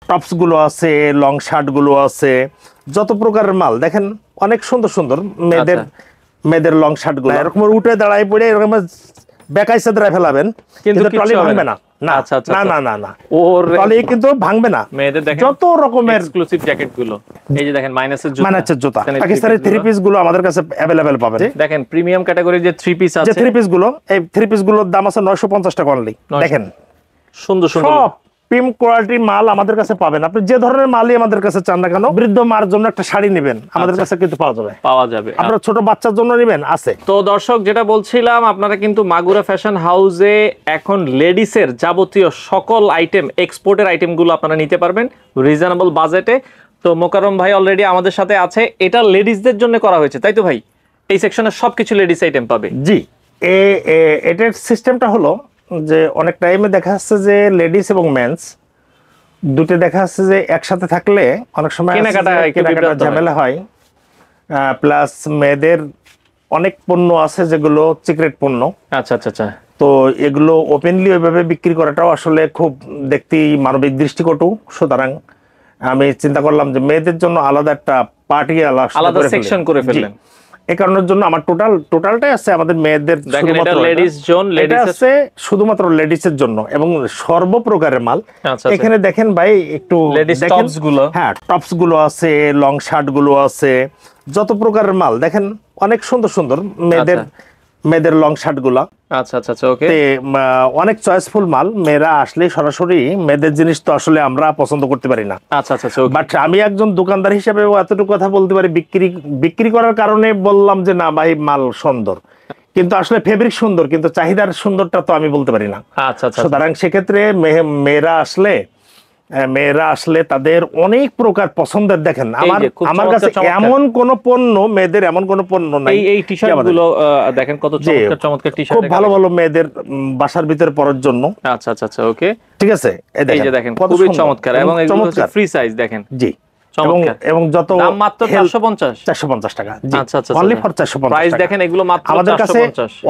Tops গুলো আছে, long shirt গুলো আছে, যত প্রকারের মাল দেখেন, অনেক সুন্দর সুন্দর মেয়েদের লং শার্ট গুলো এরকম উঠে দাঁড়ায় পড়ে এরকম বেকাইসে দাঁড়ায় ফেলাবেন, কিন্তু ট্রলি ভাঙবে না। না না না না না, ট্রলি কিন্তু ভাঙবে না। মেয়েদের দেখেন যত রকমের এক্সক্লুসিভ জ্যাকেট গুলো, এই যে দেখেন মাইনাসের জুতা, পাকিস্তানি থ্রি পিস গুলো আমাদের কাছে अवेलेबल পাবেন। দেখেন প্রিমিয়াম ক্যাটাগরির যে থ্রি পিস আছে, যে থ্রি পিস গুলো, এই থ্রি পিস গুলোর দাম আছে 950 টাকা অনলি। দেখেন সুন্দর সুন্দর সব প্রিমিয়াম কোয়ালিটির মাল আমাদের কাছে পাবেন। আপনি যে ধরনের মালই আমাদের কাছে চান না কেন, বৃদ্ধ মার জন্য একটা শাড়ি নেবেন আমাদের কাছে কিন্তু পাওয়া যাবে। আপনার ছোট বাচ্চার জন্য নেবেন, আছে। তো দর্শক, যেটা বলছিলাম, আপনারা কিন্তু মাগুরা ফ্যাশন হাউসে এখন লেডিসের যাবতীয় সকল আইটেম, এক্সপোর্টের আইটেম গুলো আপনারা নিতে পারবেন রিজনেবল বাজেটে। তো মোকাররম ভাই অলরেডি আমাদের সাথে আছে। এটা লেডিসদের জন্য করা হয়েছে, তাই তো ভাই? এই সেকশনে সবকিছু লেডিস আইটেম পাবে। জি, এটার সিস্টেমটা হলো যে অনেক টাইমে দেখা যাচ্ছে যে লেডিস এবং মেন্স দুটো দেখা যাচ্ছে যে একসাথে থাকলে অনেক সময় কেনাকাটা ঝামেলা হয়। প্লাস মেয়েদের অনেক পণ্য আছে যেগুলো সিক্রেট পণ্য। আচ্ছা আচ্ছা আচ্ছা। তো এগুলো ওপেনলি ওইভাবে বিক্রি করাটাও আসলে খুব দেখতেই মানবিক দৃষ্টিকটু। সুতরাং আমি চিন্তা করলাম যে মেয়েদের জন্য আলাদা একটা পার্টি আলাদা সেকশন করে ফেললেন। এই কারণের জন্য আমার টোটালটাই আছে আমাদের মেয়েদের, শুধুমাত্র লেডিসের জন্য এবং সর্বপ্রকারের মাল। এখানে দেখেন ভাই একটু হ্যাঁ, টপস গুলো আছে, লং শার্ট গুলো আছে, যত প্রকারের মাল দেখেন, অনেক সুন্দর সুন্দর মেয়েদের লং শার্ট গুলা। আচ্ছা আচ্ছা আচ্ছা, ওকে। অনেক চয়েসফুল মাল। মেয়েরা আসলে সরাসরি মেয়েদের জিনিস তো আসলে আমরা পছন্দ করতে পারি না। আচ্ছা আচ্ছা, বাট আমি একজন দোকানদার হিসেবে এতটুকু কথা বলতে পারি, বিক্রি করার কারণে বললাম যে না ভাই মাল সুন্দর, কিন্তু আসলে ফেব্রিক সুন্দর, কিন্তু চাহিদার সুন্দরটা তো আমি বলতে পারি না। আচ্ছা আচ্ছা, সুতরাং সেক্ষেত্রে মেয়েরা আসলে তাদের অনেক প্রকার পছন্দের দেখেন। আমার কাছে এমন কোন পণ্য, মেয়েদের এমন কোন পণ্য নাই। এই টি-শার্ট গুলো দেখেন কত চমৎকার চমৎকার টি-শার্ট, খুব ভালো ভালো মেয়েদের বাসার ভিতরে পরার জন্য। আচ্ছা আচ্ছা আচ্ছা, ওকে, ঠিক আছে। এই যে দেখেন খুবই চমৎকার, এবং এগুলো হচ্ছে ফ্রি সাইজ। দেখেন জি, এবং যত দাম মাত্র 450 টাকা। আচ্ছা আচ্ছা, অনলি ফর 450 প্রাইস দেখেন, এগুলো মাত্র আমাদের কাছে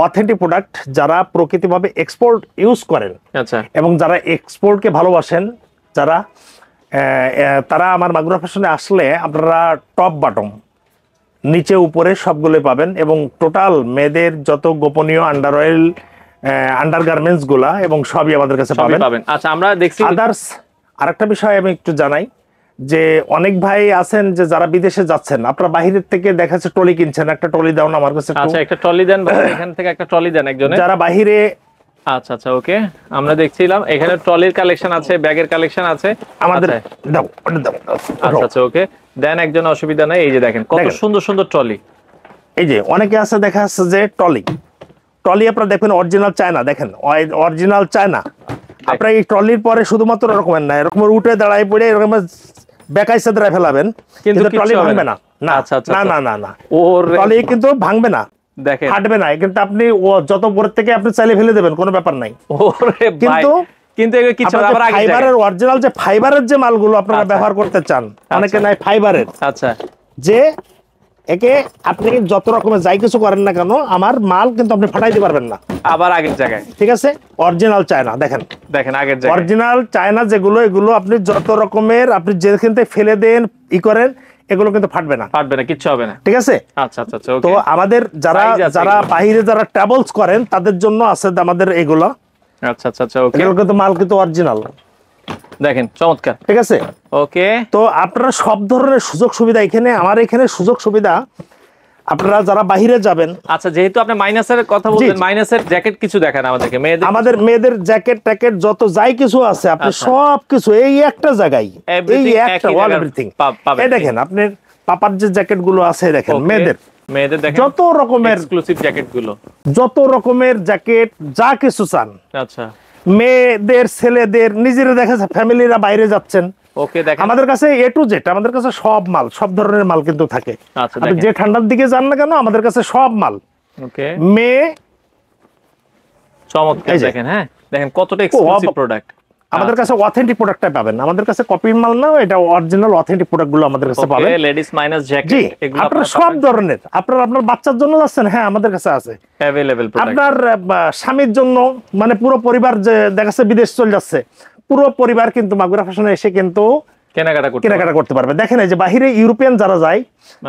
অথেন্টিক প্রোডাক্ট। যারা প্রকৃতিভাবে এক্সপোর্ট ইউজ করেন, আচ্ছা, এবং যারা এক্সপোর্ট কে ভালোবাসেন, তারা আমার মাগুরা ফ্যাশনে আসলে আপনারা টপ বটম নিচে উপরে সবগুলো পাবেন, এবং টোটাল মেয়েদের যত গোপনীয় আন্ডারগার্মেন্টস গুলা এবং সবই আমাদের কাছে পাবেন। আচ্ছা, আমরা দেখছি আদার্স আরেকটা বিষয় আমি একটু জানাই যে অনেক ভাই আছেন যে যারা বিদেশে যাচ্ছেন, আপনারা বাহিরের থেকে দেখা যাচ্ছে ট্রলি কিনছেন, একটা ট্রলি দাও না আমার কাছে। আচ্ছা, একটা ট্রলি দেন ভাই, এখান থেকে একটা ট্রলি দেন একজনে। যারা বাহিরে, আচ্ছা আচ্ছা, ওকে, আমরা দেখছিলাম এখানে ট্রলির কালেকশন আছে, ব্যাগের কালেকশন আছে আমাদের। দাও। আচ্ছা আচ্ছা, ওকে, দেন একজন, অসুবিধা নাই। এই যে দেখেন কত সুন্দর সুন্দর ট্রলি। এই যে অনেকে আছে দেখা যাচ্ছে যে ট্রলি আপনারা দেখবেন অরিজিনাল চায়না, দেখেন অরিজিনাল চায়না। আপনারা এই ট্রলির পরে শুধুমাত্র এরকমের না, এরকম উঠে দাঁড়ায় পড়ে এরকম বেকাইসে দাঁড়ায় ফেলাবেন, কিন্তু ট্রলি ভাঙবে না। আচ্ছা আচ্ছা, না না না, ট্রলি কিন্তু ভাঙবে না, দেখেন ফাটবে না। কিন্তু আপনি যত উপর থেকে আপনি চাইলে ফেলে দেবেন, কোনো ব্যাপার নাই। কিন্তু ফাইবারের অরিজিনাল যে ফাইবারের যে মালগুলো আপনারা ব্যবহার করতে চান, অনেকে নাই ফাইবারের। আচ্ছা, যে একে আপনি যত রকমের যাই কিছু করেন না কেন, আমার মাল কিন্তু আপনি ফাটাইতে পারবেন না আবার আগের জায়গায়। ঠিক আছে, অরিজিনাল চায়না। দেখেন আগের জায়গায় অরিজিনাল চায়না যেগুলো, এগুলো আপনি যত রকমের আপনি যেখান থেকে ফেলে দেন করেন, এগুলো কিন্তু ফাটবে না, কিচ্ছু হবে না। ঠিক আছে। আচ্ছা আচ্ছা, তো আমাদের যারা বাইরে যারা ট্রাভেলস করেন তাদের জন্য আছে আমাদের এগুলো। আচ্ছা আচ্ছা আচ্ছা, ওকে, এগুলো কিন্তু মাল কিন্তু অরিজিনাল। দেখেন চমৎকার, ঠিক আছে, ওকে। তো আপনারা সব ধরনের সুযোগ সুবিধা এখানে সুযোগ সুবিধা আপনারা যারা বাইরে যাবেন। আচ্ছা, যেহেতু আপনি মাইনাসের কথা বলছেন, মাইনাসের জ্যাকেট কিছু দেখান আমাদেরকে। আমাদের মেয়েদের জ্যাকেট ট্যাকেট যত যাই কিছু আছে, আপনি সব কিছু এই একটা জায়গায়, এই একটা অল এভরিথিং। এই দেখেন আপনার পাপার যে জ্যাকেট গুলো আছে, দেখেন মেয়েদের দেখেন যত রকমের এক্সক্লুসিভ জ্যাকেট গুলো, যত রকমের জ্যাকেট যা কিছু চান। আচ্ছা, মেয়েদের, ছেলেদের, নিজেরা দেখা যায় ফ্যামিলিরা বাইরে যাচ্ছেন, ওকে, দেখেন আমাদের কাছে এ টু জেড, আমাদের কাছে সব মাল, সব ধরনের মাল কিন্তু থাকে। আচ্ছা, আপনি যে ঠান্ডার দিকে যান না কেন, আমাদের কাছে সব মাল। ওকে, মেয়ে চমৎকার। দেখেন, হ্যাঁ, দেখেন কতটা এক্সক্লুসিভ প্রোডাক্ট। আমাদের কাছে অথেন্টিক প্রোডাক্টটা পাবেন, আমাদের কাছে কপি মাল না, এটা অরিজিনাল অথেন্টিক প্রোডাক্টগুলো আমাদের কাছে পাবেন। লেডিস মাইনাস জ্যাকেট, এগুলো আপনারা সব ধরনের, আপনার বাচ্চার জন্য যাচ্ছেন, হ্যাঁ আমাদের কাছে আছে अवेलेबल প্রোডাক্ট। আপনার স্বামীর জন্য, মানে পুরো পরিবার যে দেখাচ্ছে বিদেশ চলে যাচ্ছে, পুরো পরিবার কিন্তু মাগুরা ফ্যাশনে এসে কিন্তু কেনাকাটা করতে পারবে। দেখেন এই যে বাহিরে ইউরোপিয়ান যারা যায়,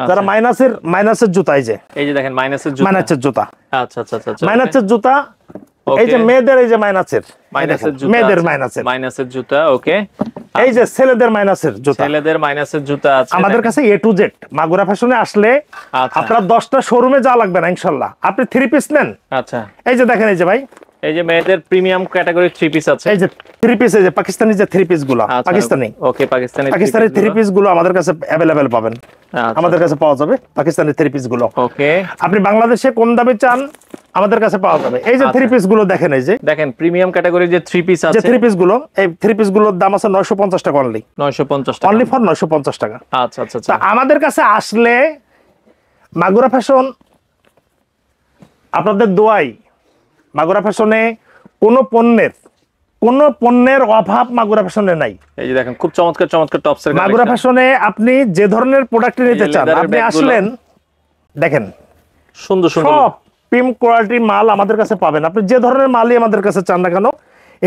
যারা মাইনাসের জুতা, এই যে দেখেন মাইনাসের জুতা, আচ্ছা আচ্ছা আচ্ছা, মাইনাসের জুতা, এই যে মেয়েদের এই যে মাইনাসের জুতা, ওকে। এই যে ছেলেদের মাইনাসের জুতা আছে আমাদের কাছে A to Z। মাগুরা ফ্যাশনে আসলে আপনার 10টা শোরুমে যাওয়া লাগবে না ইনশাআল্লাহ। আপনি 3 পিস নেন, আচ্ছা এই যে দেখেন এই যে ভাই, এই যে মেয়েদের প্রিমিয়াম ক্যাটাগরি 3 পিস আছে, এই যে 3 পিস, এই যে পাকিস্তানি যে 3 পিস গুলো, পাকিস্তানি, ওকে, পাকিস্তানি 3 পিস গুলো আমাদের কাছে अवेलेबल পাবেন, আমাদের কাছে পাওয়া যাবে পাকিস্তানি 3 পিস গুলো, ওকে। আপনি বাংলাদেশে কোন দামে চান আমাদের কাছে পাওয়া যাবে। এই যে 3 পিস গুলো দেখেন, এই যে দেখেন প্রিমিয়াম ক্যাটাগরি যে 3 পিস আছে, যে 3 পিস গুলো, এই 3 পিস গুলোর দাম আছে 950 টাকা অনলি, 950 টাকা, অনলি ফর 950 টাকা। আচ্ছা আচ্ছা আচ্ছা। আমাদের কাছে আসলে মাগুরা ফ্যাশন, আপনাদের দোয়াই মাগুরা ফ্যাশনে কোনো পণ্যের অভাব মাগুরা ফ্যাশনে নাই। এই যে দেখেন খুব চমৎকার টপসের মাগুরা ফ্যাশনে আপনি যে ধরনের প্রোডাক্ট নিতে চান, আপনি আসলেন দেখেন সুন্দর সব প্রিমিয়াম কোয়ালিটির মাল আমাদের কাছে পাবেন। আপনি যে ধরনের মালই আমাদের কাছে চান না কেন,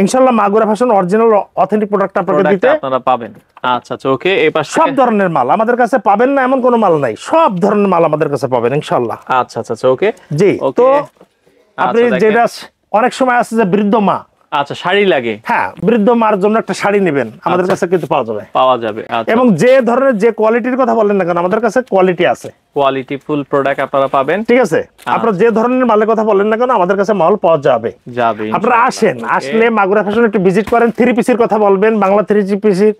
ইনশাআল্লাহ Magura fashion original authentic product আপনাদের দিতে আপনারা পাবেন। আচ্ছা আচ্ছা, ওকে। এই পাশে সব ধরনের মাল আমাদের কাছে পাবেন না এমন কোনো মাল নাই, সব ধরনের মাল আমাদের কাছে পাবেন ইনশাআল্লাহ। আচ্ছা আচ্ছা আচ্ছা, ওকে জি। তো আপনি যেটা অনেক সময় আছে যে বৃদ্ধ মা, আচ্ছা শাড়ি লাগে, হ্যাঁ বৃদ্ধ মার জন্য একটা শাড়ি নেবেন, আমাদের কাছে কিন্তু পাওয়া যাবে। এবং যে ধরনের যে কোয়ালিটির কথা বলেন না কেন আমাদের কাছে কোয়ালিটি আছে, কোয়ালিটি ফুল প্রোডাক্ট আপনারা পাবেন, ঠিক আছে। আপনারা যে ধরনের মালের কথা বলেন না কেন আমাদের কাছে মাল পাওয়া যাবে। আপনারা আসেন, আসলে মাগুরা ফ্যাশন একটু ভিজিট করেন, 3 পিসের কথা বলবেন, বাংলা 3 পিসের,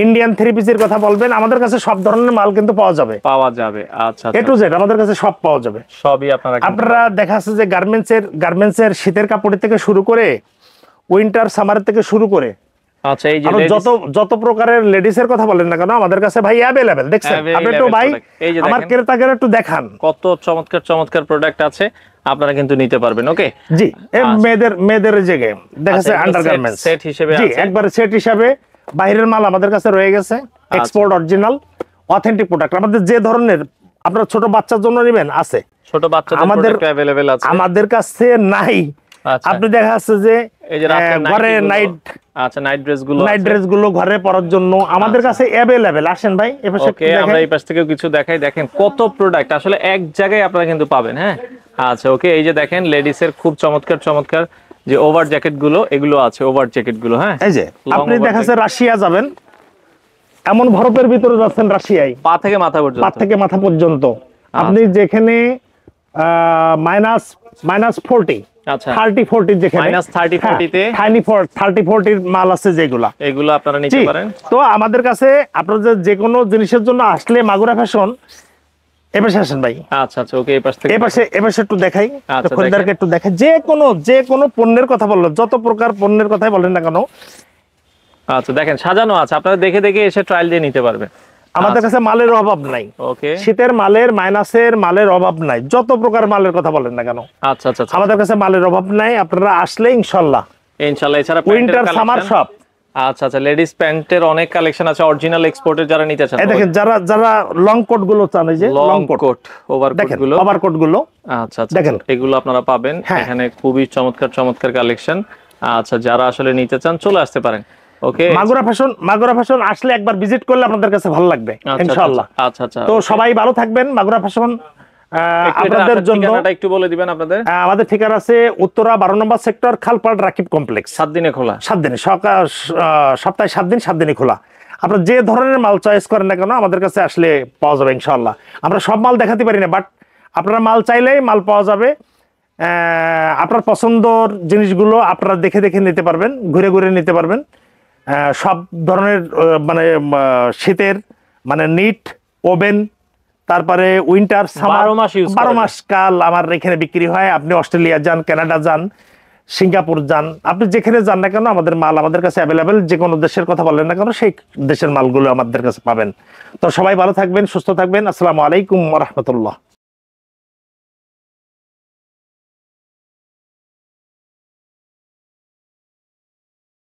ইন্ডিয়ান 3 পিসের কথা বলবেন, আমাদের কাছে সব ধরনের মাল কিন্তু পাওয়া যাবে। আচ্ছা A to Z আমাদের কাছে সব পাওয়া যাবে, সবই আপনারা দেখা যাচ্ছে যে গার্মেন্টসের শীতের কাপড় থেকে শুরু করে উইন্টার সামার থেকে শুরু করে, আচ্ছা এই যে যত প্রকারের লেডিস এর কথা বলেন না কেন আমাদের কাছে ভাই अवेलेबल। দেখছেন আপনি তো ভাই আমার ক্রেতাদের একটু দেখান কত চমৎকার প্রোডাক্ট আছে, আপনারা কিন্তু নিতে পারবেন। ওকে জি। মেয়েদের জায়গায় দেখা যাচ্ছে আন্ডারগার্মেন্টস সেট হিসেবে জি, একবারে সেট হিসেবে বাইরের মাল আমাদের কাছে রয়ে গেছে, এক্সপোর্ট অরিজিনাল অথেন্টিক প্রোডাক্ট। আমাদের যে ধরনের আপনারা ছোট বাচ্চার জন্য নেবেন আছে, ছোট বাচ্চাদের প্রোডাক্ট अवेलेबल আছে, আমাদের কাছে নাই। আপনি দেখা যাচ্ছে যে ঘরে নাইট ড্রেস গুলো ঘরে পরার জন্য আমাদের কাছে अवेलेबल। আসেন ভাই ওকে, আমরা এই পাশ থেকে কিছু দেখাই। দেখেন কত প্রোডাক্ট আসলে এক জায়গায় আপনারা কিন্তু পাবেন। হ্যাঁ আচ্ছা, ওকে। এই যে দেখেন লেডিস এর খুব চমৎকার যে ওভার জ্যাকেট গুলো, এগুলো আছে ওভার জ্যাকেট গুলো। হ্যাঁ এই যে আপনি দেখা যাচ্ছে রাশিয়া যাবেন, এমন বরফের ভিতরে যাচ্ছেন রাশিয়ায়, পা থেকে মাথা পর্যন্ত আপনি যেখানে -40 আচ্ছা 30-40 যেখানে -30-40 তে 30-40 মাল আছে, যেগুলো এগুলো আপনারা নিতে পারেন। তো আমাদের কাছে আপনাদের যে কোনো জিনিসের জন্য আসলে মাগুরা ফ্যাশন এপাশে আসেন ভাই। আচ্ছা আচ্ছা, ওকে। এপাশে একটু দেখাই, খরিদ্দারকে একটু দেখাই, যে কোনো পণ্যের কথা বললেন, যত প্রকার পণ্যের কথাই বলেন না কেন। আচ্ছা দেখেন সাজানো আছে, আপনারা দেখে এসে ট্রায়াল দিয়ে নিতে পারবেন। আমাদের কাছে মালের অভাব নাই, ওকে। শীতের মালের মাইনাসের মালের অভাব নাই, যত প্রকার মালের কথা বলেন না কেন। আচ্ছা আচ্ছা, আমাদের কাছে মালের অভাব নাই, আপনারা আসলে ইনশাআল্লাহ। এছাড়া উইন্টার সামার সব। আচ্ছা আচ্ছা, লেডিস প্যান্টের অনেক কালেকশন আছে, অরিজিনাল এক্সপোর্টের যারা নিতে চান। এই দেখেন যারা লং কোট গুলো চান, এই যে লং কোট ওভারকোট গুলো, আচ্ছা আচ্ছা দেখেন এগুলো আপনারা পাবেন এখানে, খুবই চমৎকার কালেকশন। আচ্ছা যারা আসলে নিতে চান চলে আসতে পারেন। ওকে, মাগুরা ফ্যাশন আসলে একবার ভিজিট করলে আপনাদের কাছে ভালো লাগবে ইনশাআল্লাহ। আচ্ছা আচ্ছা, তো সবাই ভালো থাকবেন। মাগুরা ফ্যাশন আপনাদের জন্য ঠিকানাটা একটু বলে দিবেন আপনাদের। আমাদের ঠিকানা আছে উত্তরা 12 নম্বর সেক্টর, খালপাড় রাকিব কমপ্লেক্স। 7 দিনে খোলা, 7 দিনে, সপ্তাহে 7 দিনে খোলা। আপনারা যে ধরনের মাল চয়েস করেন না কেন আমাদের কাছে আসলে পাওয়া যাবে ইনশাআল্লাহ। আমরা সব মাল দেখাতে পারি না, বাট আপনারা মাল চাইলেই মাল পাওয়া যাবে। আপনার পছন্দর জিনিসগুলো আপনারা দেখে নিতে পারবেন, ঘুরে নিতে পারবেন। সব ধরনের মানে শীতের মানে নিট, ওভেন, তারপরে উইন্টার সামার 12 মাস কাল আমার এখানে বিক্রি হয়। আপনি অস্ট্রেলিয়া যান, কানাডা যান, সিঙ্গাপুর যান, আপনি যেখানে যান না কেন আমাদের মাল আমাদের কাছে অ্যাভেলেবেল। যে কোনো দেশের কথা বলেন না কেন সেই দেশের মালগুলো আমাদের কাছে পাবেন। তো সবাই ভালো থাকবেন, সুস্থ থাকবেন। আসসালামু আলাইকুম ওয়া রাহমাতুল্লাহ।